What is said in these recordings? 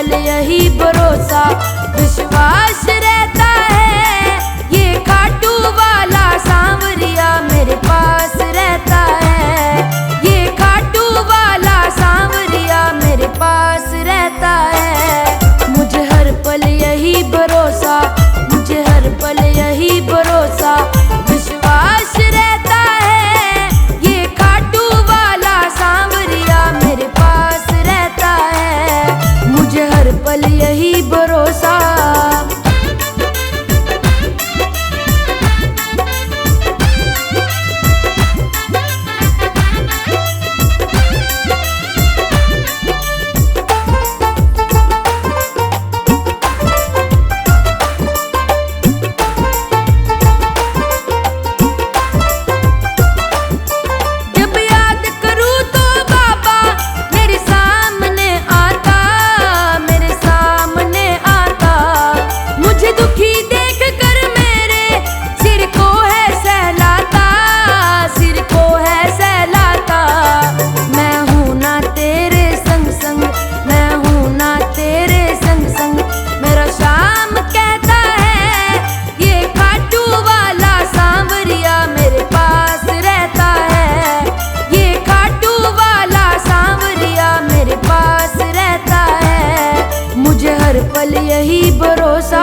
पल यही भरोसा विश्वास रहता है। ये खाटू वाला सांवरिया मेरे पास रहता है। ये खाटू वाला सांवरिया मेरे पास रहता है। मुझे हर पल यही भरोसा, मुझे हर पल यही भरोसा विश्वास रहता है। ये खाटू वाला सांवरिया मेरे पास रहता है। मुझे हर पल यही भरोसा। हर पल यही भरोसा।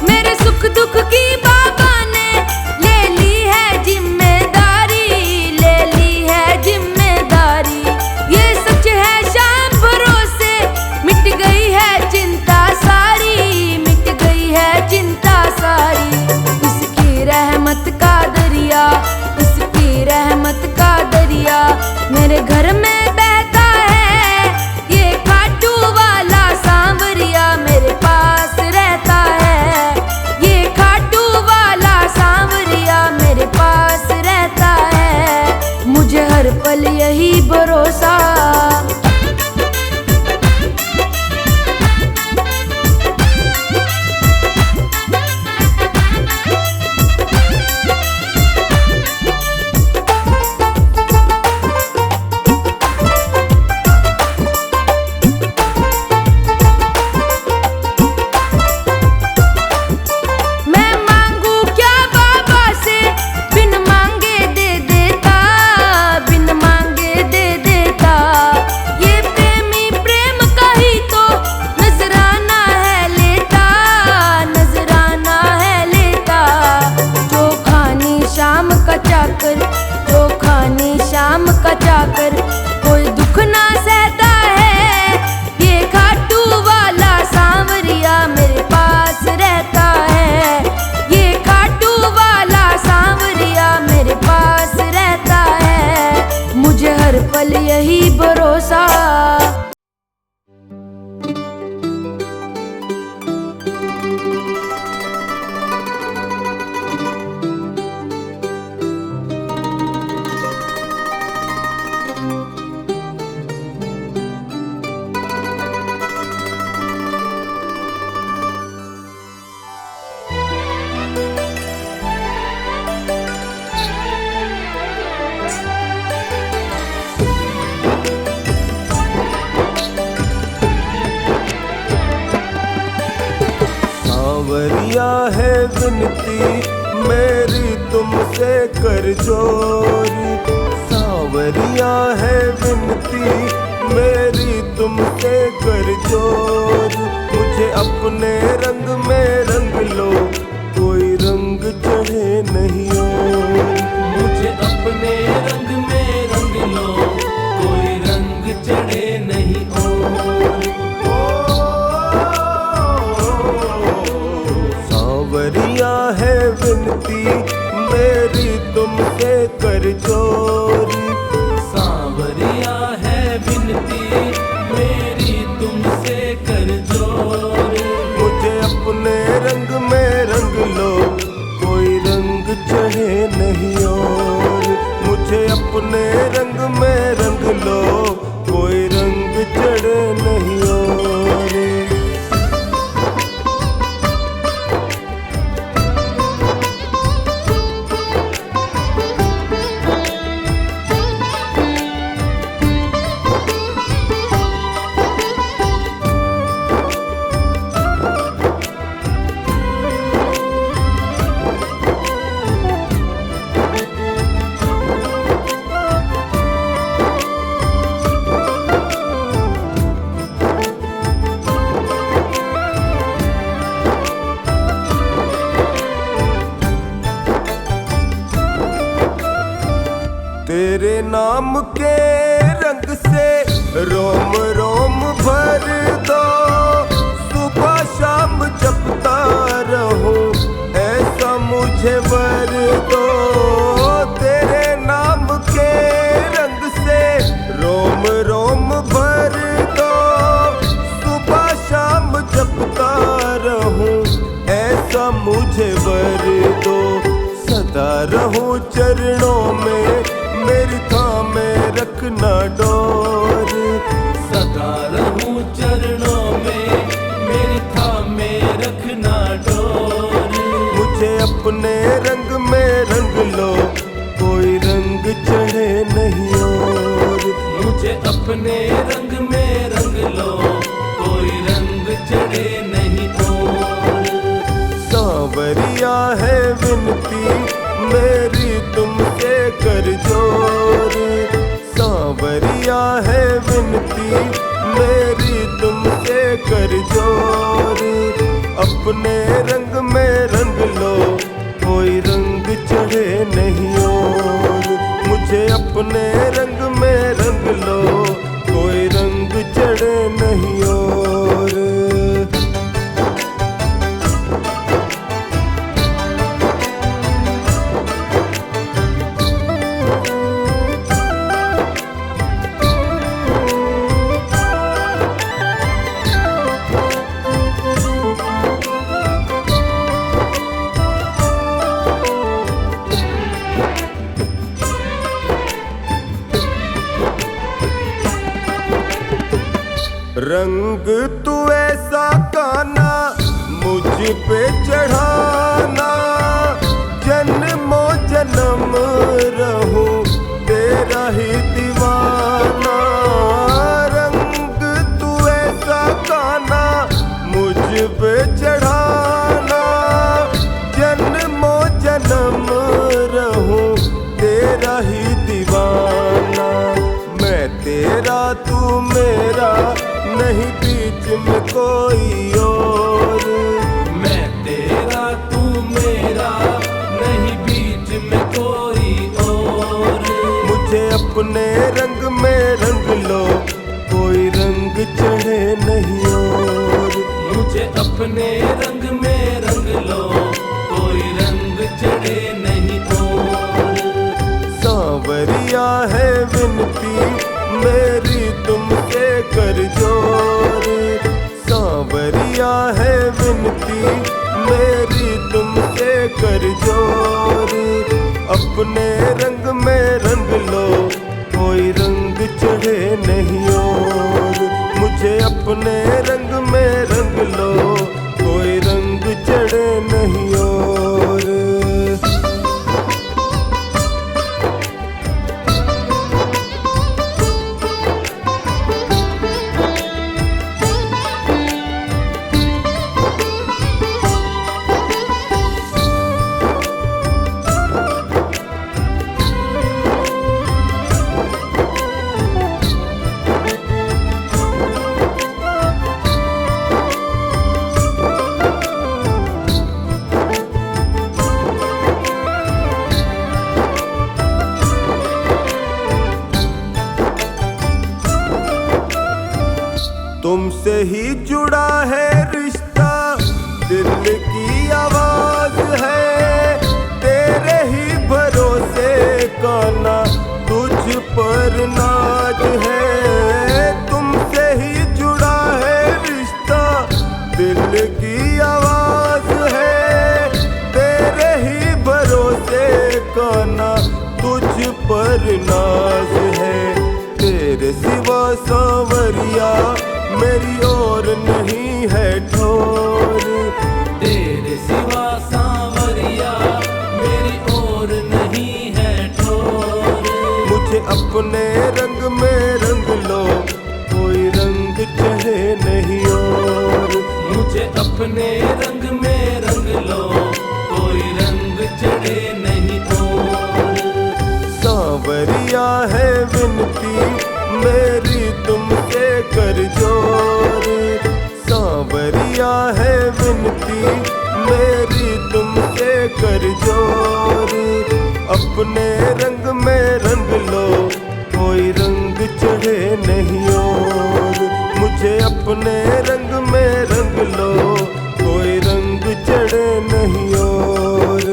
मेरे सुख दुख की बाबा ने ले ली है जिम्मेदारी, ले ली है जिम्मेदारी। ये सच है शाम भरोसे मिट गई है चिंता सारी, मिट गई है चिंता सारी। इसकी रहमत का दरिया, इसकी रहमत का दरिया मेरे घर में बहता है। ये खाटू वाला सांवरिया मेरे पास रहता है। ये खाटू वाला सांवरिया मेरे पास रहता है। मुझे हर पल यही भरोसा। जो खानी शाम का चाकर कोई दुख ना सहता है। ये खाटू वाला सांवरिया मेरे पास रहता है। ये खाटू वाला सांवरिया मेरे पास रहता है। मुझे हर पल यही भरोसा। सांवरिया है विनती मेरी तुमसे कर जोरी। सांवरिया है विनती मेरी तुमसे कर जोरी। मुझे अपने रंग में रंग लो, कोई रंग चढ़े नहीं और। मुझे अपने रंग में रंग लो, कोई रंग चढ़े नहीं और। सांवरिया है विनती मेरी तुमसे कर जोरी। सांवरिया है विनती मेरी तुमसे कर जोरी। मुझे अपने रंग में रंग लो, कोई रंग चढ़े नहीं नाम के रंग से रोम रोम भर दो, सुबह शाम जपता रहूं ऐसा मुझे वर दो। तेरे नाम के रंग से रोम रोम भर दो, सुबह शाम जपता रहूं ऐसा मुझे वर दो। सदा रहूं चरणों में मेरी थामे रखना डोर, सदा रहूं चरणों में मेरी थामे रखना डोर। मुझे अपने रंग में रंग लो, कोई रंग चढ़े नहीं और। मुझे अपने रंग में रंग लो, कोई रंग चढ़े नहीं और। सांवरिया है विनती मेरी तुमसे कर जोर, सांवरिया है विनती मेरी तुमसे कर जोर। अपने रंग में रंग लो, कोई रंग चढ़े नहीं और। मुझे अपने रंग में रंग लो, कोई रंग चढ़े नहीं और। रंग तू ऐसा काना मुझ पे चढ़ाना, जन्मों जन्म रहूं तेरा ही दीवाना। रंग तू ऐसा काना मुझ पे चढ़ाना, जन्मों जन्म रहूं तेरा ही दीवाना। मैं तेरा तू मेरा नहीं बीच में कोई और, मैं तेरा तू मेरा नहीं बीच में कोई और। मुझे अपने रंग में रंग लो, कोई रंग चढ़े नहीं और। मुझे अपने रंग में रंग लो, कोई रंग चढ़े नहीं और। सांवरिया है विनती मेरी तुमसे कर जोर, सांवरिया है विनती मेरी तुमसे कर जोर। अपने रंग में रंग लो, कोई रंग चढ़े नहीं और। मुझे अपने रंग में रंग लो, कोई रंग चढ़े नहीं और। तुमसे ही जुड़ा है रिश्ता, दिल की आवाज है तेरे ही भरोसे का ना तुझ पर नाज है। तुमसे ही जुड़ा है रिश्ता, दिल की आवाज है तेरे ही भरोसे का ना तुझ पर नाज है। तेरे सिवा सांवरिया मेरी और नहीं है ठोर, तेरे सिवा सांवरिया मेरी और नहीं है ठोर। मुझे अपने रंग में रंग लो, कोई रंग चढ़े नहीं और। मुझे अपने रंग में रंग लो, कोई रंग चढ़े नहीं और। सांवरिया है विनती मेरी तुमसे कर जोर, सांवरिया है विनती मेरी तुमसे कर जोर। अपने रंग में रंग लो, अपने रंग में रंग लो, कोई रंग चढ़े नहीं और।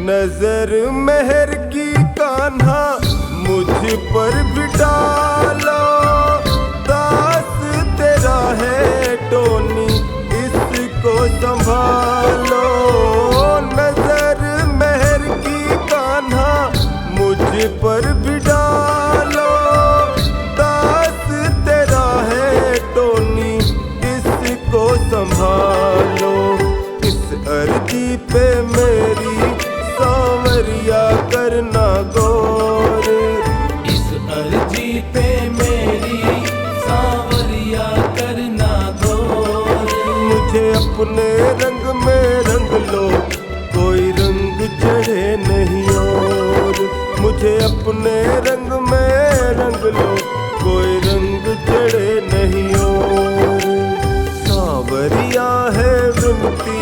नजर मेहर की कान्हा मुझ पर भी डालो, दास तेरा है टोनी इसको संभालो। नजर मेहर की कान्हा मुझ पर भी डालो, दास तेरा है टोनी इसको संभालो। इस अर्जी पे मेरी सांवरिया करना गौर, इस अर्जी पे मेरी सांवरिया करना गौर। मुझे अपने रंग में रंग लो, कोई रंग चढ़े नहीं और। मुझे अपने रंग में रंग लो, कोई रंग चढ़े नहीं और। सांवरिया है विनती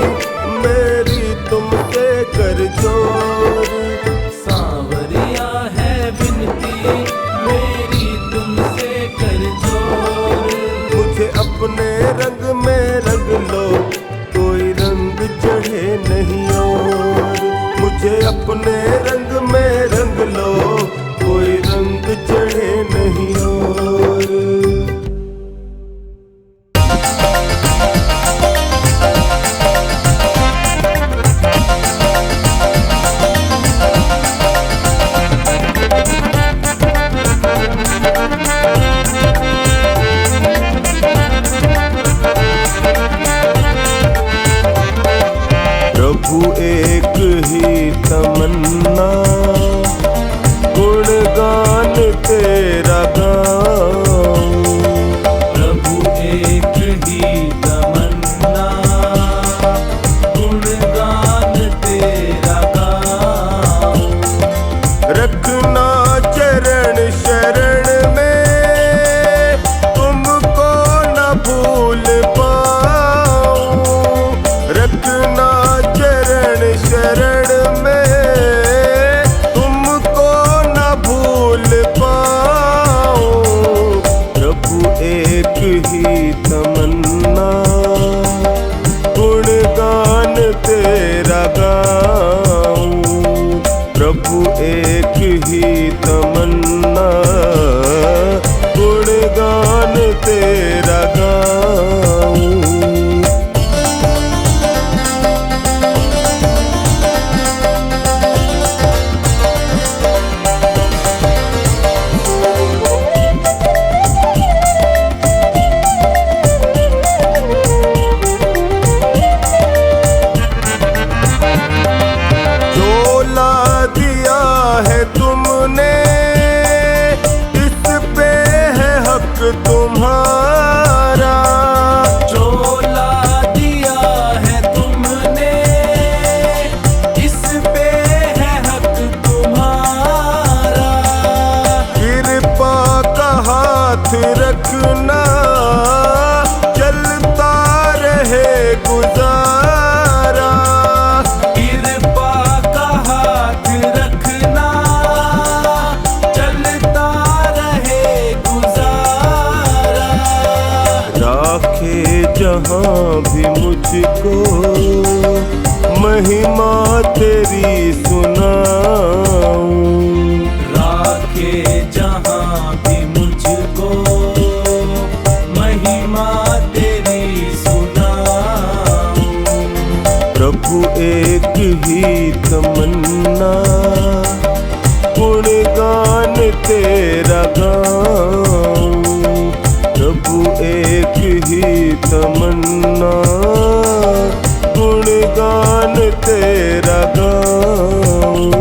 मेरी तुमसे कर जोर, सांवरिया है विनती मेरी तुमसे कर जोर। मुझे अपने रंग में रंग लो, कोई रंग चढ़े नहीं और। मुझे अपने रंग में रंग लो, कोई रंग चढ़े नहीं और। प्रभु एक ही तमन्ना, गुणगान तेरा गाऊं। प्रभु एक ही तमन्ना, गुणगान तेरा गाऊं। रखना चरण शरण में, तुमको न भूल पाऊं। रखना चरण शरण में, तुमको न भूल पाऊं। प्रभु एक ही तमन्ना, गुणगान तेरा गाऊं। प्रभु एक ही तमन्ना, गुणगान तेरा गाऊं। झोला दिया है तुमने, इस पे है हक तुम्हारा। झोला दिया है तुमने, इस पे है हक तुम्हारा। कृपा का हाथ रखना, चलता रहे गुजारा। कृपा का हाथ रखना, चलता रहे गुजारा। राखे जहाँ भी मुझको, महिमा तेरी सुनाऊं। राखे जहाँ भी मुझको, महिमा तेरी सुनाऊं। प्रभु एक ही तमन्ना, गुणगान तेरा गाऊं। प्रभु एक ही तमन्ना, गुणगान तेरा गाऊं।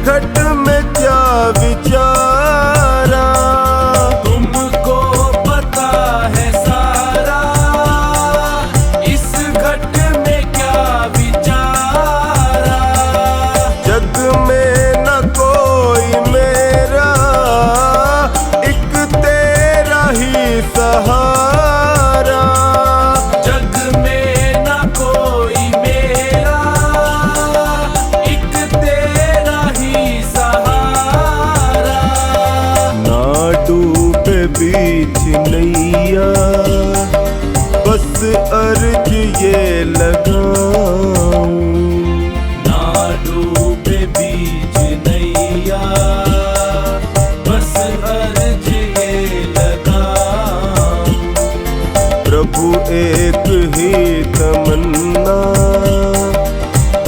घट में क्या विचारा, तुमको पता है सारा, इस घट में क्या विचारा। जग में न कोई मेरा, एक तेरा ही सहारा। जग में न कोई मेरा, एक तेरा ही सहारा। ना डूबे बीच नैया, बस अर्ज ये लगाऊं। ना डूबे बीच नैया, बस अर्ज ये लगाऊं। प्रभु एक ही तमन्ना,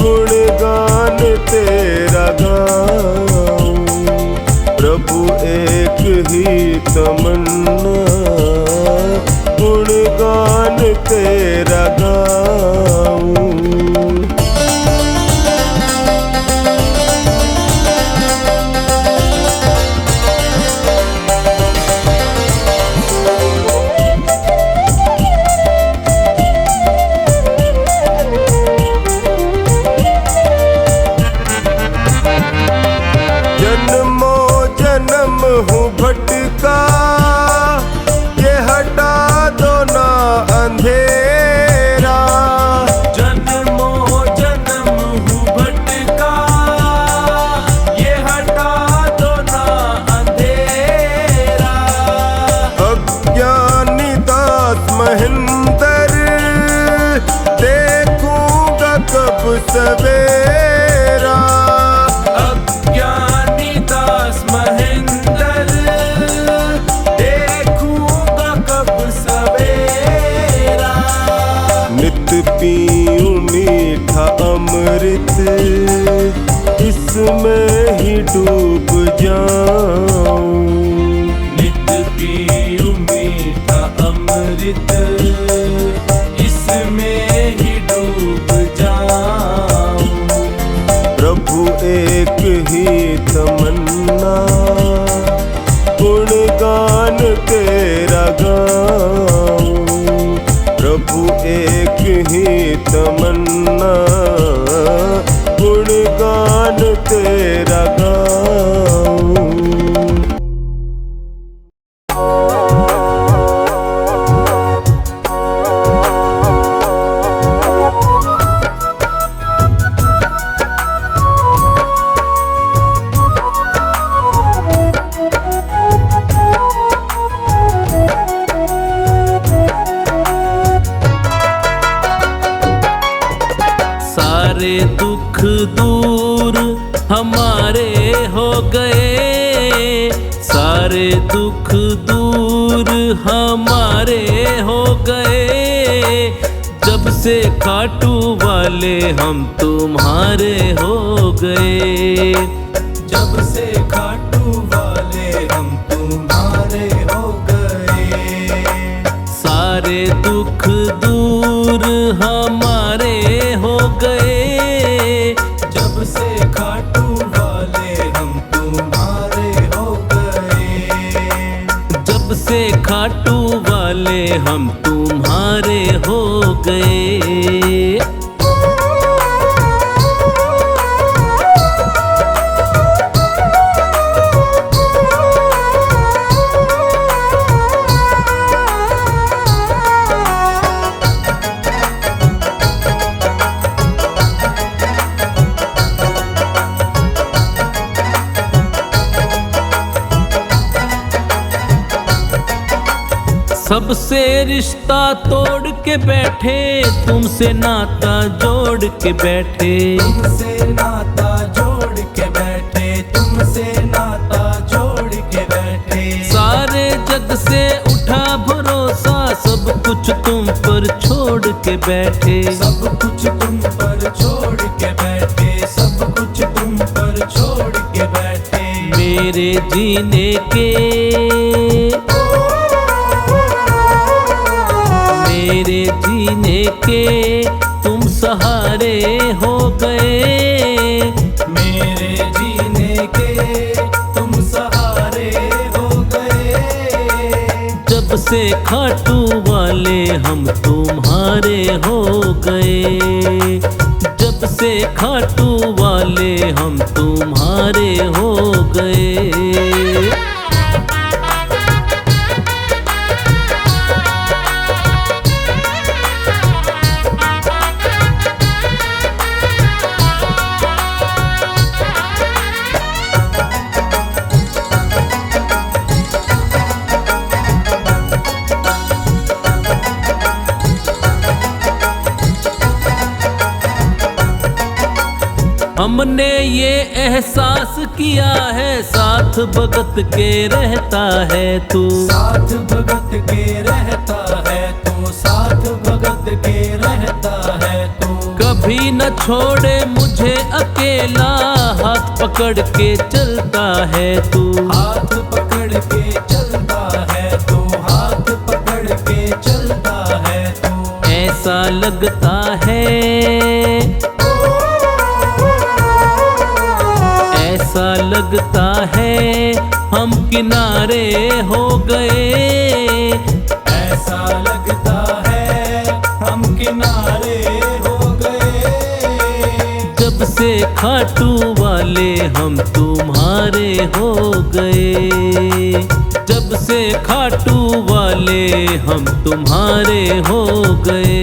गुणगान तेरा गाऊं। प्रभु एक ही तमन्ना, गुणगान तेरा गाऊं। जन्मों जन्म हूँ भटका, ये हटा दो ना अंधेरा। जन्मों जन्म हूँ भटका, ये हटा दो ना अंधेरा। अज्ञानी दास महेंद्र, देखूंगा कब सवेरा। अज्ञानी दास महेंद्र, देखूंगा कब सवेरा। नित पीऊं मीठा अमृत, इसमें ही डूब जाऊं। नित पीऊं मीठा अमृत, इसमें ही डूब जाऊं। प्रभु एक ही तमन्ना, गुणगान तेरा गाऊं। प्रभु एक ही तमन्ना, गुणगान तेरा गाऊं। सारे दुख दूर हमारे हो गए, सारे दुख दूर हमारे हो गए। जब से खाटू वाले हम तुम्हारे हो गए। जब से खाटू वाले हम तुम्हारे हो गए। सारे दुख दूर हमारे हो गए। जब से खाटू वाले हम तुम्हारे हो गए। जब से खाटू वाले हम तुम्हारे हो गए। सबसे रिश्ता तोड़ के बैठे, तुमसे नाता जोड़ के बैठे। तुमसे नाता जोड़ के बैठे, तुमसे नाता जोड़ के बैठे। सारे जग से उठा भरोसा, सब कुछ तुम पर छोड़ के बैठे। सब कुछ तुम पर छोड़ के बैठे। सब कुछ तुम पर छोड़ के बैठे। मेरे जीने के, मेरे जीने के तुम सहारे हो गए। मेरे जीने खाटू वाले हम तुम्हारे हो गए। जब से खाटू वाले हम तुम्हारे हो गए। हमने ये एहसास किया है साथ भगत के रहता है तू, साथ भगत के रहता है तू, साथ भगत के रहता है तू। कभी न छोड़े मुझे अकेला, हाथ पकड़ के चलता है तू, हाथ पकड़ के चलता है तू, हाथ पकड़ के चलता है तू। ऐसा लगता है, ऐसा लगता है हम किनारे हो गए। ऐसा लगता है हम किनारे हो गए। जब से खाटू वाले हम तुम्हारे हो गए। जब से खाटू वाले हम तुम्हारे हो गए।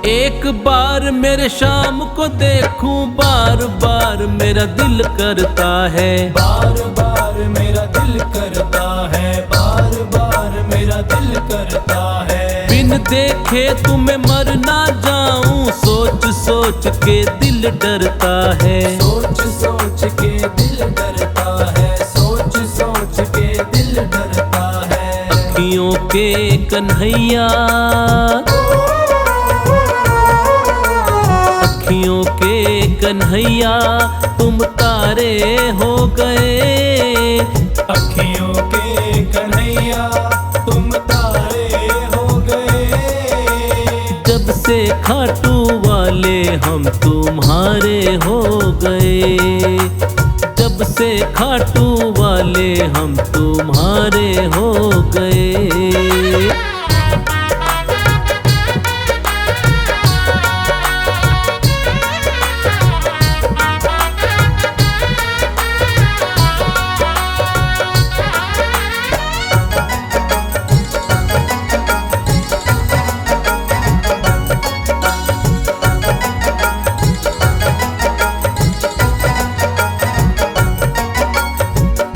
एक बार मेरे शाम को देखूं, बार बार मेरा दिल करता है। बार बार मेरा दिल करता है, बार बार मेरा दिल करता है। बिन देखे तुम्हें मर ना जाऊं, सोच सोच के दिल डरता है। सोच सोच के दिल डरता है, सोच सोच के दिल डरता है। अखियों के कन्हैया, अखियों के कन्हैया तुम तारे हो गए। अखियों के कन्हैया तुम तारे हो गए। जब से खाटू वाले हम तुम्हारे हो गए। जब से खाटू वाले हम तुम्हारे हो गए।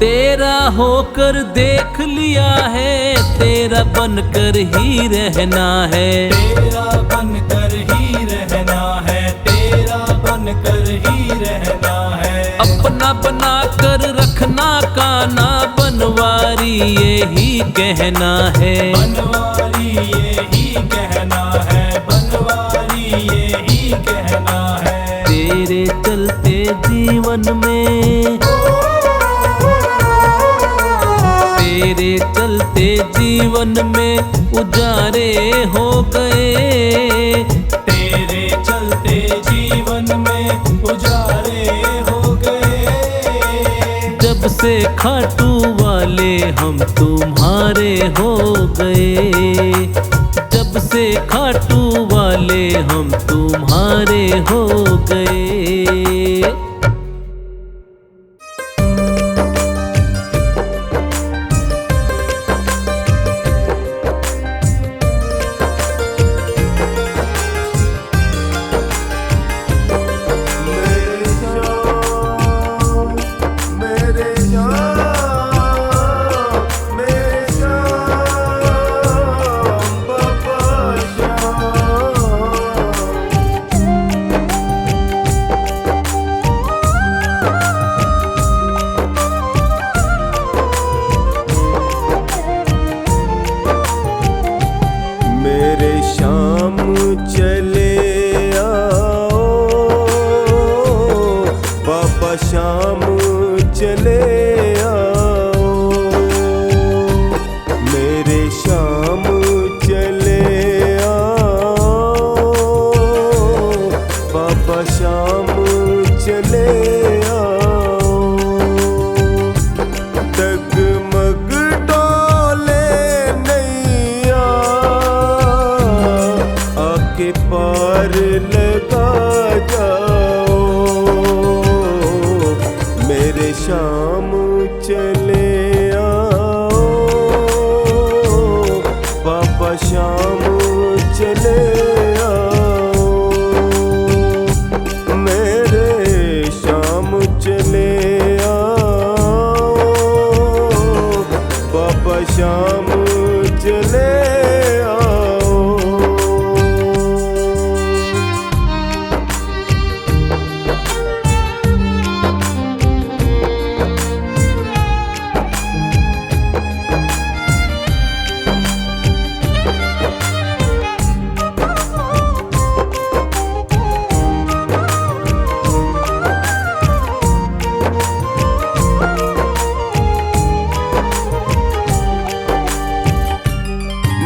तेरा होकर देख लिया है, तेरा बनकर ही रहना है। तेरा बनकर ही रहना है, तेरा बनकर ही रहना है। अपना बना कर रखना काना, बनवारी यही कहना है। बनवारी यही कहना है, बनवारी यही कहना है। तेरे चलते जीवन में, तेरे चलते जीवन में उजारे हो गए। तेरे चलते जीवन में उजारे हो गए। जब से खाटू वाले हम तुम्हारे हो गए। जब से खाटू वाले हम तुम्हारे हो गए। शाम चले आओ।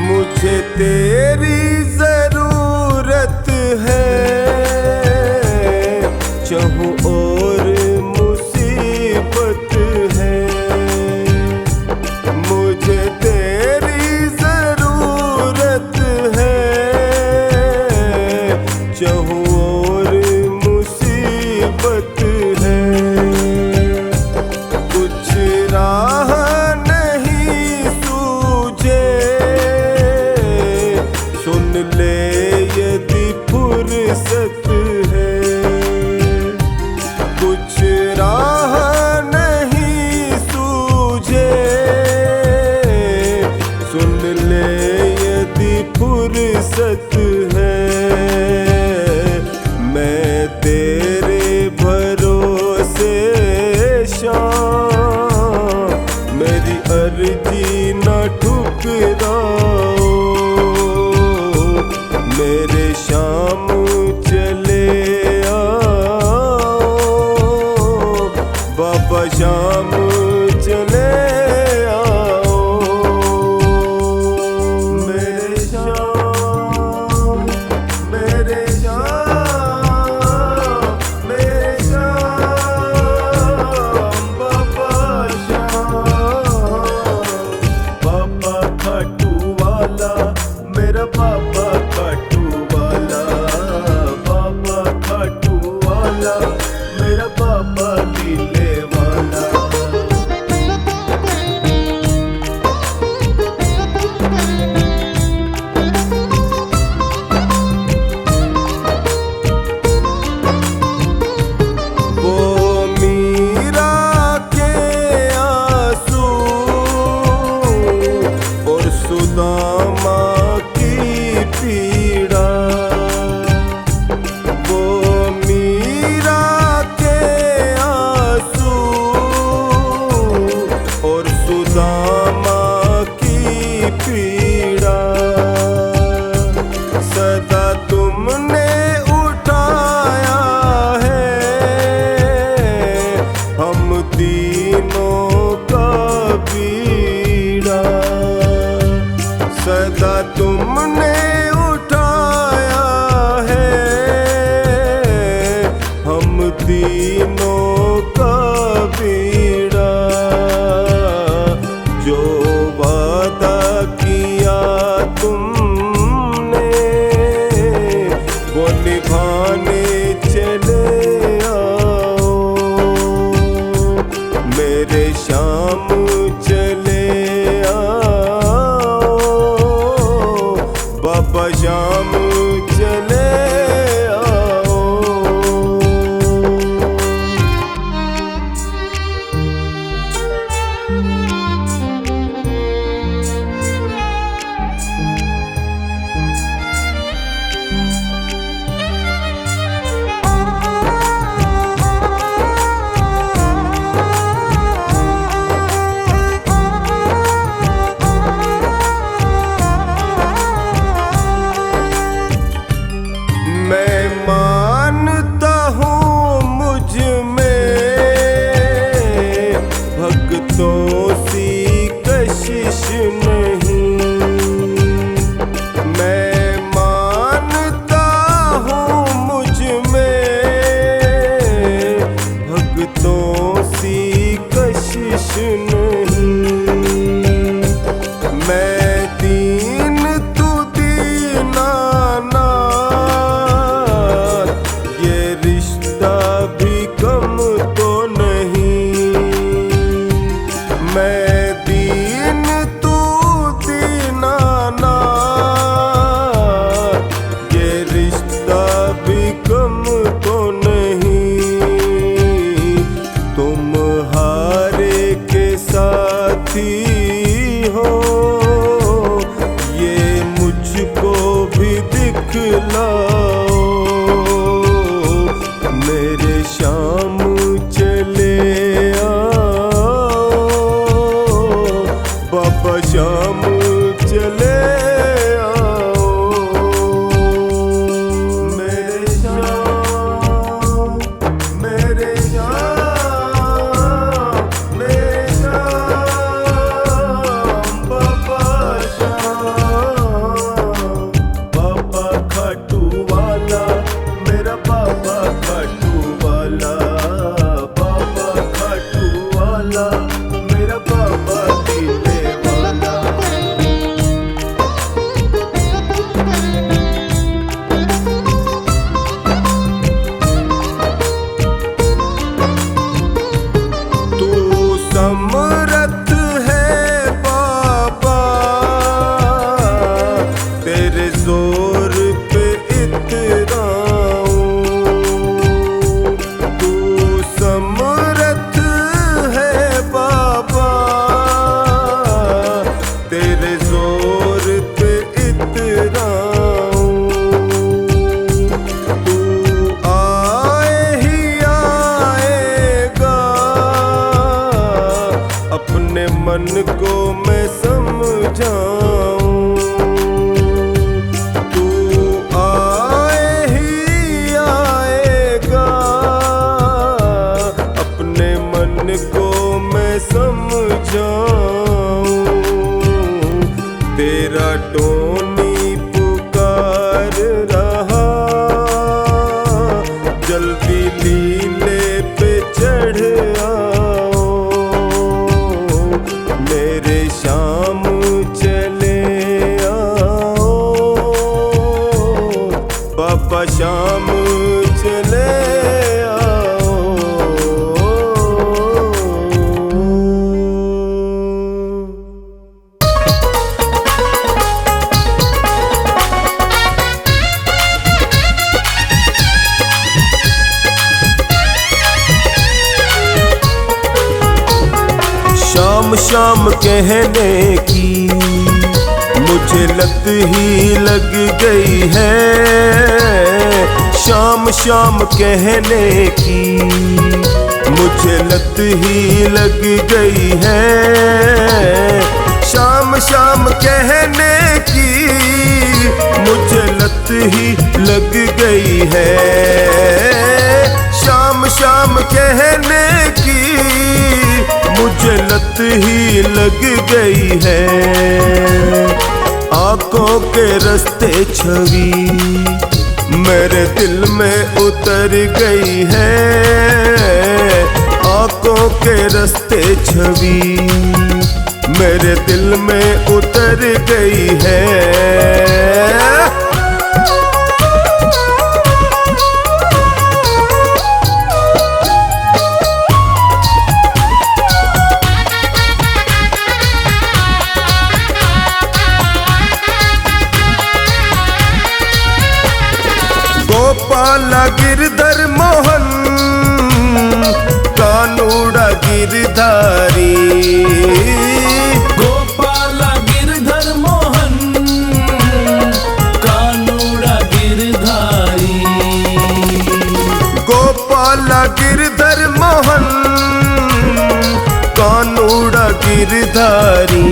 मुझे तेरी जरूरत है, चाहूं और मुसीबत है। मुझे तेरी जरूरत है, चाहूं और मुसीबत है। कुछ राह नहीं सूझे, सुन ले यदि फुर्सत है। कुछ राह नहीं सूझे, सुन ले यदि फुर्सत है। मैं तेरे भरोसे शाम, मेरी अर्जी न ठुकराओ। मेरे शाम चले आओ, बाबा शाम चले आओ। मेरे शाम, मेरे शाम, मेरे शाम, बाबा शाम। बाबा खाटू वाला, मेरा बाबा खाटू वाला, बाबा खाटू वाला, मेरा बाबा लीले वाला। वो मीरा के आंसू और सुदामा की पीड़ा। वो मीरा के आंसू और सुदामा की पीड़ा। सदा तुमने उठाया है हम तीनों का बीड़ा। सदा तुमने उठाया है हम तीनों का बीड़ा। जो वादा किया तुमने वो निभाने चले आओ। मेरे शाम चले आओ, बाबा शाम चले आओ। मैं मानता हूँ मुझ में भक्तों सी कशिश नहीं। मैं मानता हूँ मुझ में भक्तों सी कशिश नहीं। मैं दीन तू दीनानाथ, ये रिश्ता भी कम तो नहीं। मैं दीन तू ये मुझको भी दिखलाओ। मेरे शाम चले आओ, बाबा शाम चले आओ। मेरे शाम, मेरे शाम, मेरे शाम, बाबा शाम। बाबा खाटू वाला, मेरा बाबा खाटू वाला, बाबा खाटू वाला, मेरा बाबा दिले वाला। तू समर्थ है बाबा, तेरे जोर पे इतराऊं। तू समर्थ है बाबा, तेरे जोर पे इतराऊं। तू आए ही आएगा, अपने मन को मैं समझाऊं। तू आए ही आएगा, अपने मन को मैं समझाऊं। तेरा टोनी पुकार रहा, जल्दी लीले पे चढ़ आओ। मेरे शाम चले आओ, बाबा शाम चले आओ। शाम शाम कहने की मुझे लत ही लग गई है। शाम शाम कहने की मुझे लत ही लग गई है। शाम शाम कहने की मुझे लत ही लग गई है। शाम शाम कहने की मुझे लत ही लग गई है। आंखों के रास्ते छवि मेरे दिल में उतर गई है। आंखों के रास्ते छवि मेरे दिल में उतर गई है। गोपाला गिरधर मोहन, कानूड़ा गिरधारी। गोपाला गिरधर मोहन, कानूड़ा गिरधारी। गोपाला गिरधर मोहन, कानूड़ा गिरधारी।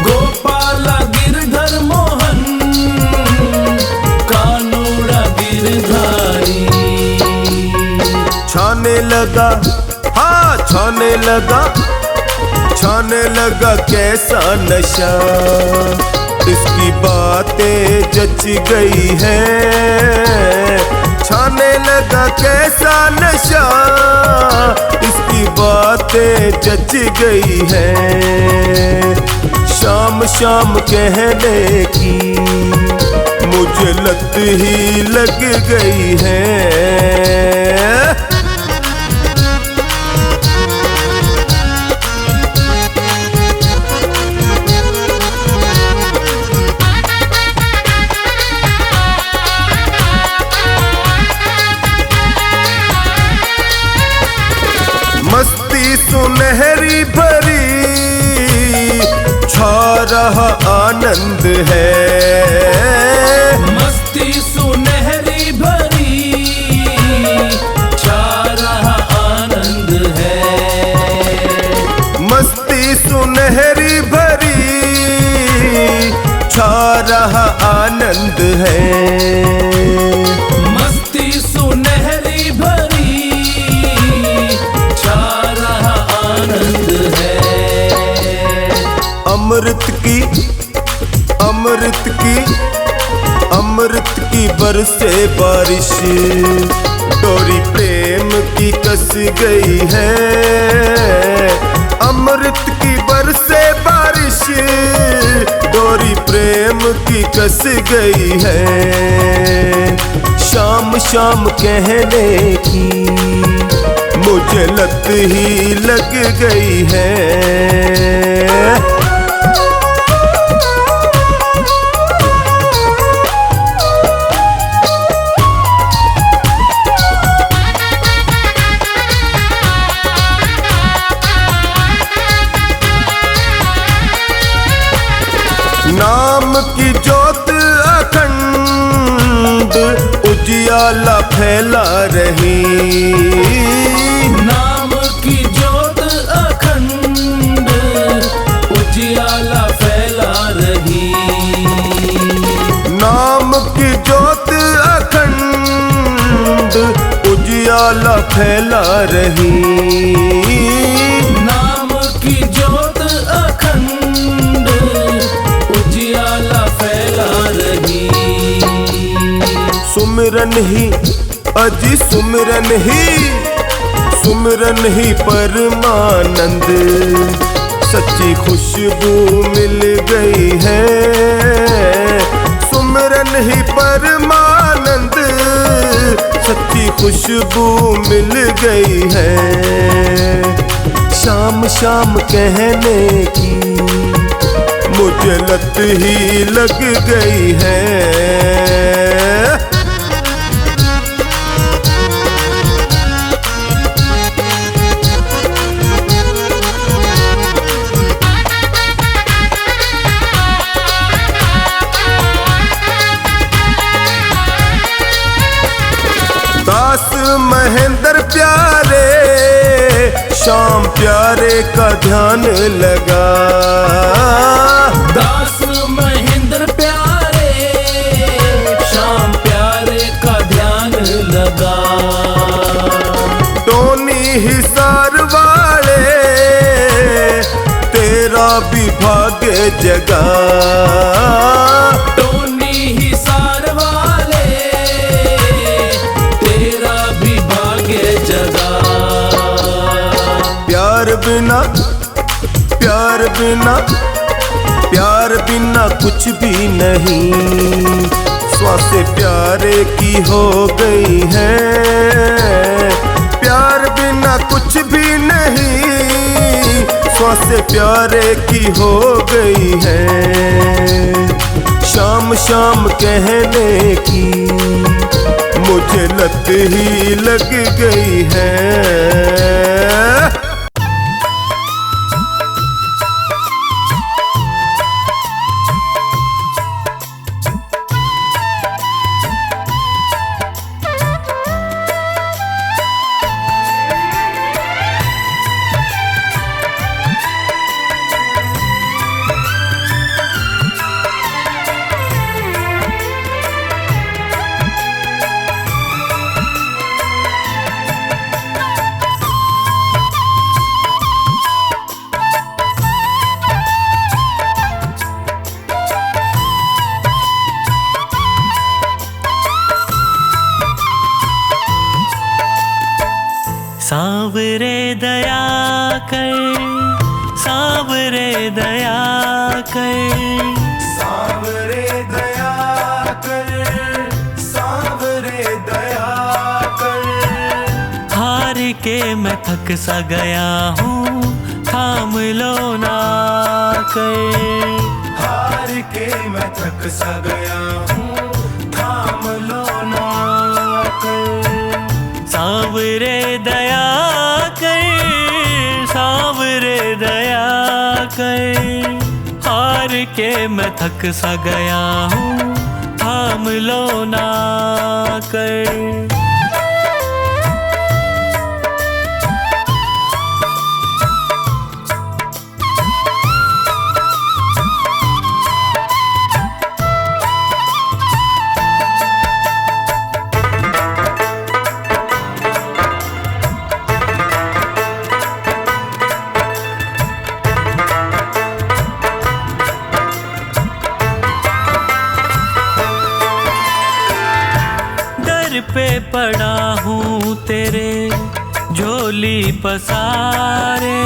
गोपाला गिरधर मोहन, कानूड़ा गिरधारी। छाने लगा, हाँ छाने लगा, छाने लगा कैसा नशा। इसकी बातें जच गई है। छाने लगा कैसा नशा, इसकी बातें जच गई है। शाम शाम कहने की मुझे लत ही लग गई है। मस्ती सुनहरी भरी रहा आनंद है। मस्ती सुनहरी भरी छा रहा आनंद है। मस्ती सुनहरी भरी छा रहा आनंद है। मस्ती सुनहरी भरी छा रहा आनंद है। अमृत की अमृत की बरसे बारिश डोरी प्रेम की कस गई है। अमृत की बरसे बारिश डोरी प्रेम की कस गई है। शाम शाम कहने की मुझे लत ही लग गई है। नाम की ज्योत अखंड उजियाला फैला रही। नाम की ज्योत अखंड उजियाला फैला रही। नाम की ज्योत अखंड उजियाला फैला रही। नाम की ज्योत अखंड उजियाला फैला रही। सुमिरन ही अजी सुमिरन ही परमानंद सच्ची खुशबू मिल गई है। सुमिरन ही परमानंद सच्ची खुशबू मिल गई है। शाम शाम कहने की मुझे लत ही लग गई है। दास महेंद्र प्यारे शाम प्यारे का ध्यान लगा। दास महेंद्र प्यारे शाम प्यारे का ध्यान लगा। टोनी हिसार वाले तेरा भी भाग्य जगा। टोनी हिसार वाले तेरा भी भाग्य जगा। प्यार बिना कुछ भी नहीं। स्वासे प्यारे की हो गई है। प्यार बिना कुछ भी नहीं। स्वासे प्यारे की हो गई है। शाम शाम कहने की मुझे लत ही लग गई है। सांवरे दया कर, सांवरे दया कर, सांवरे दया कर, सांवरे दया कर। हार के मैं थक सा गया हूँ, थाम लो ना कर। हार के मैं थक सा गया हूँ, थाम लो ना कर। सांवरे दया कर, सांवरे दया कर। हार के मैं थक सा गया हूँ, थाम लो ना कर। पे पड़ा हूँ तेरे झोली पसारे,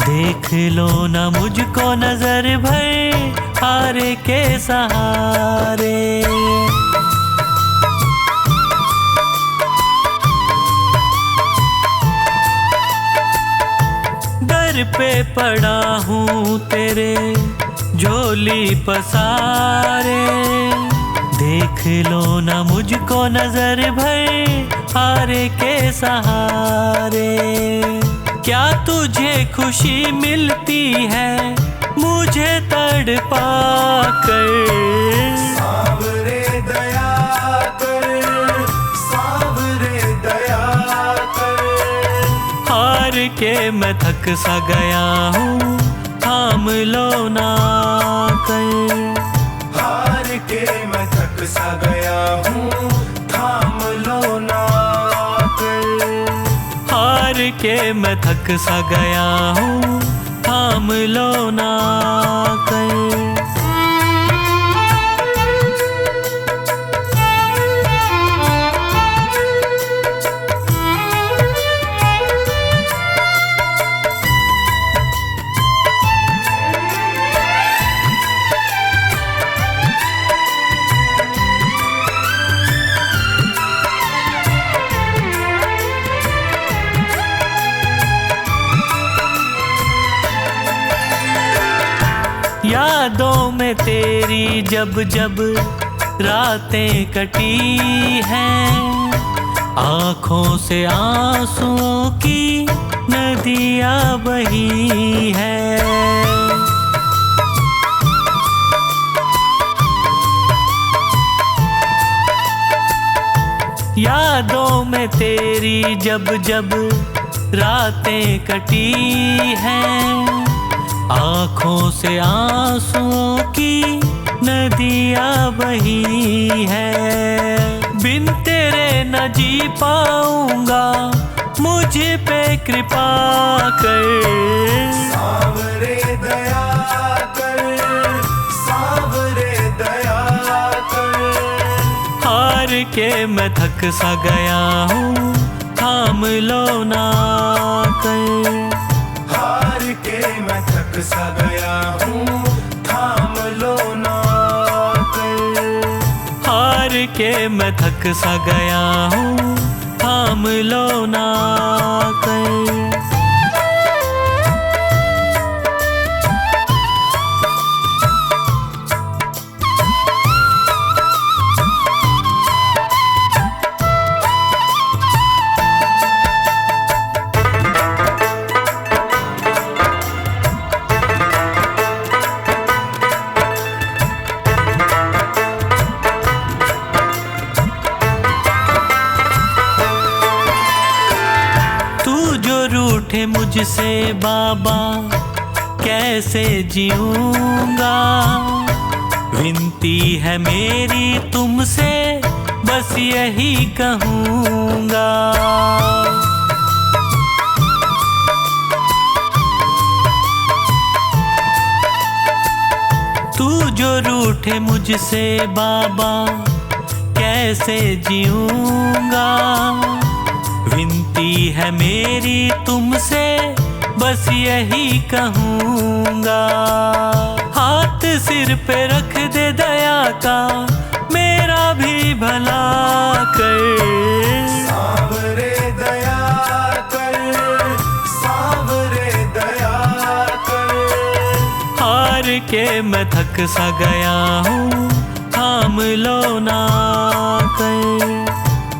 देख लो ना मुझको नजर भर हारे के सहारे। दर पे पड़ा हूँ तेरे झोली पसारे, देख लो ना मुझको नजर भर हारे के सहारे। क्या तुझे खुशी मिलती है मुझे तड़पा कर? सावरे दया कर, सावरे दया कर। हार के मैं थक सा गया हूँ, थाम लो ना कर। हार के मैं थक सा गया हूँ, थाम लो ना कर। हार के मैं थक सा गया हूँ, थाम लो ना कर। यादों में तेरी जब जब रातें कटी हैं, आँखों से आंसुओं की नदियाँ बही हैं। यादों में तेरी जब जब रातें कटी हैं, आँखों से आंसुओं की नदियाँ बही हैं। बिन तेरे न जी पाऊंगा, मुझ पे कृपा कर। सावरे दया कर, सावरे दया कर। हार के मैं थक सा गया हूँ, थाम लो ना कर। हार के मैं थक सा गया हूँ, थाम लो ना कर। हार के मैं थक सा गया हूँ, थाम लो ना कर। रूठे मुझसे बाबा कैसे जीऊंगा, विनती है मेरी तुमसे बस यही कहूँगा। तू जो रूठे मुझसे बाबा कैसे जीऊंगा, विनती है मेरी तुमसे बस यही कहूँगा। हाथ सिर पे रख दे दया का, मेरा भी भला कर। सावरे दया कर, सावरे दया कर। हार के मैं थक सा गया हूँ, थाम लो ना कर।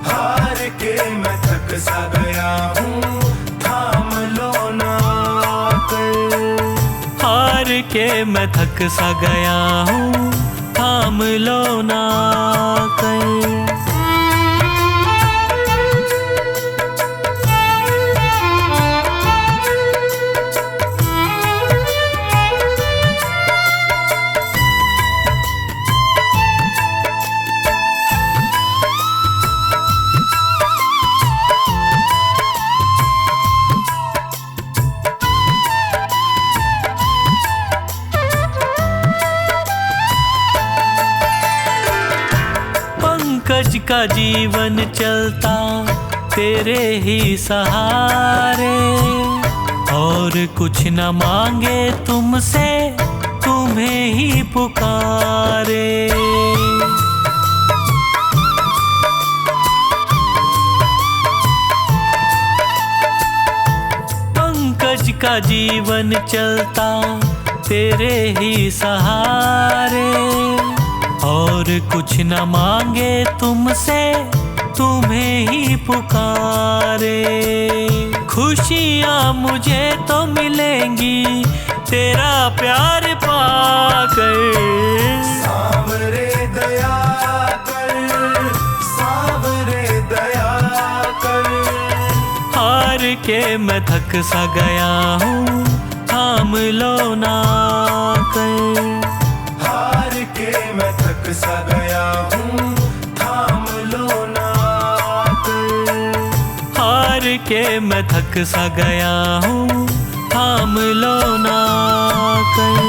हार के मैं थक सा गया हूँ, थाम लो ना कर। हार के मैं थक सा गया हूँ, थाम लो ना कर। पंकज का जीवन चलता तेरे ही सहारे, और कुछ न मांगे तुमसे, तुम्हें ही पुकारे। पंकज का जीवन चलता तेरे ही सहारे, और कुछ न मांगे तुमसे, तुम्हें ही पुकारे। खुशियाँ मुझे तो मिलेंगी तेरा प्यार पाकर। सावरे दया कर, सावरे दया कर। हार के मैं थक सा गया हूँ, थाम लो ना कर। हार के मैं थक सा गया हूँ, थाम लो ना कर। हार के मैं थक सा गया हूँ, थाम लो ना कर।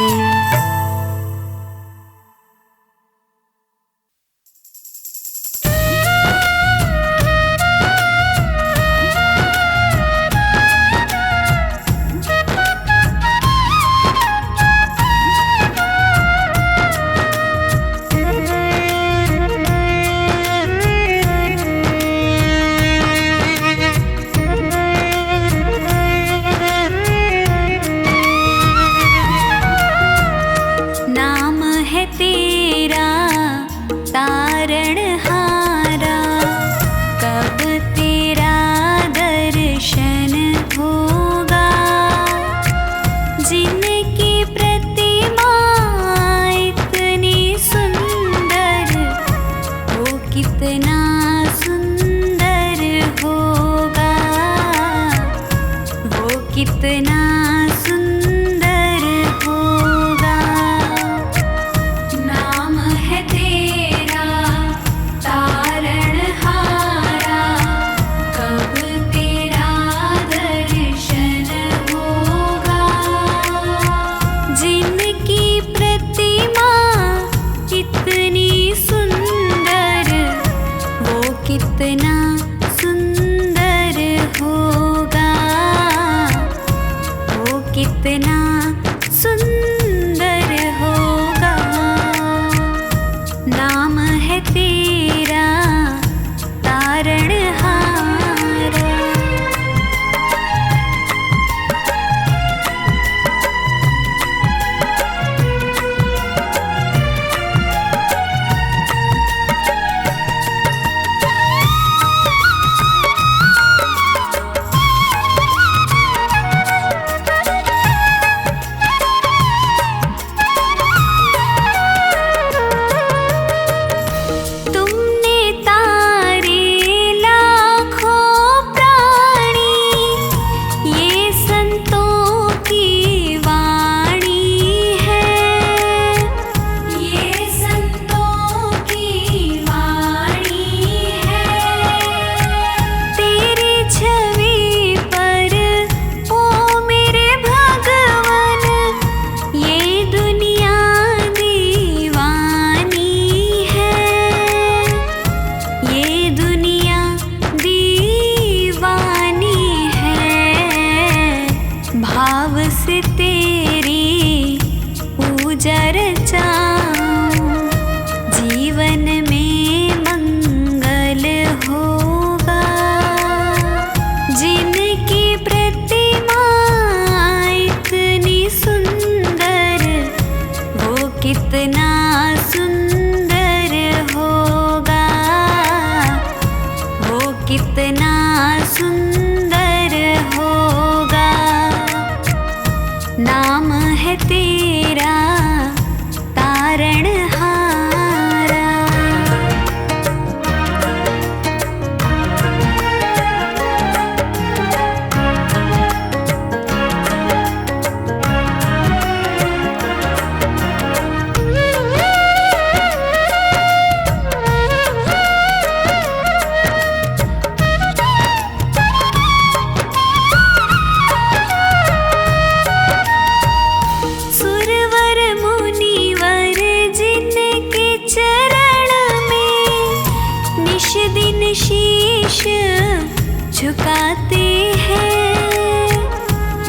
झुकाते हैं,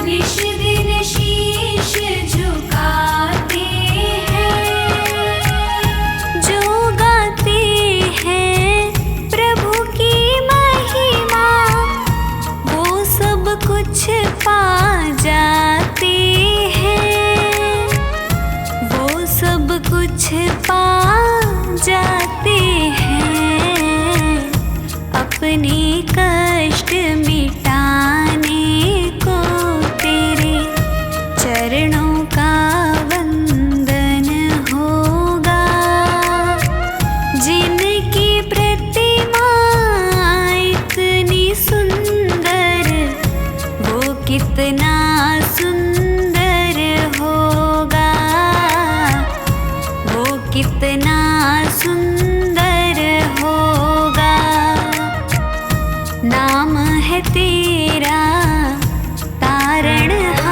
निश दिन शीश झुकाते हैं। जो गाते हैं प्रभु की महिमा, वो सब कुछ पा जाते हैं, वो सब कुछ पा जाते हैं। अपने कष्ट मिटाने को तेरे चरणों का वंदन होगा। जिनकी प्रतिमा इतनी सुंदर, वो कितना सुंदर होगा, वो कितना सुंदर होगा। नाम है तेरा तारणहारा।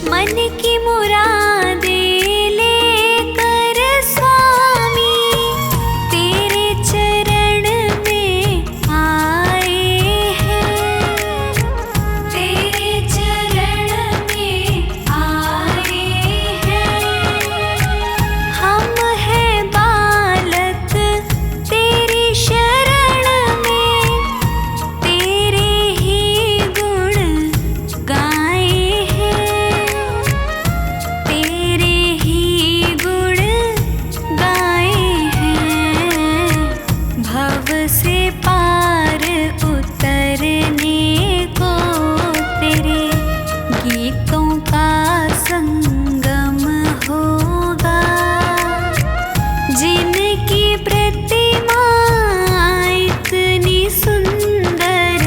मन की मुरादें लेकर स्वामी तेरे चरण में आए हैं, तेरे चरण में आए हैं। हम हैं बालक तेरी शरण में, तेरे ही गुण गाए हैं, तेरे ही गुण गाए हैं। भव से पार उतरने को तेरे गीतों का संगम होगा। जिनकी प्रतिमा इतनी सुंदर,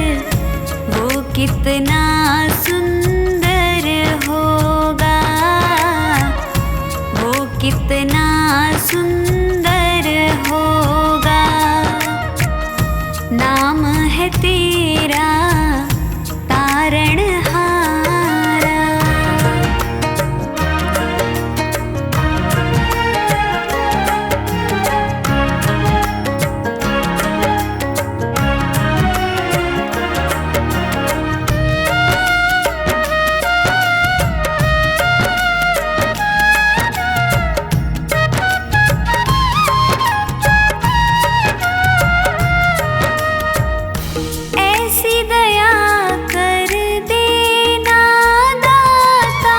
वो कितना सुंदर होगा, वो कितना सुंदर होगा। नाम है तेरा तारणहारा। ऐसी दया कर देना दाता,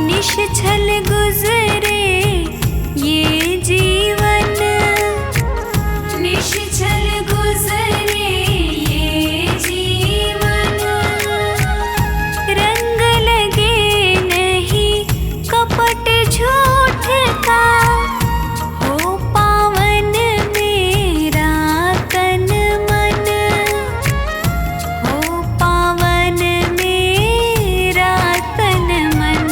निश्छल गुजरे ये जीवन, निश्छल गुजरे ये जीवन। रंग लगे नहीं कपट झूठ का, हो पावन मेरा तन मन, हो पावन मेरा तन मन।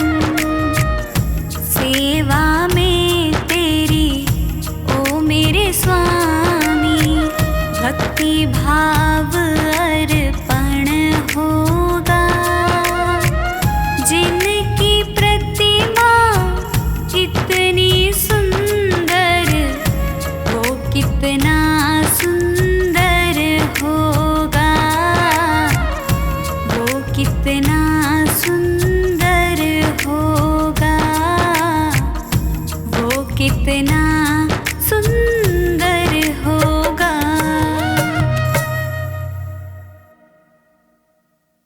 सेवा में तेरी ओ मेरे स्वामी, भक्ति भाव अर्पण होगा। जिनकी प्रतिमा इतनी सुंदर, वो कितना सुंदर होगा, वो कितना सुंदर होगा, वो कितना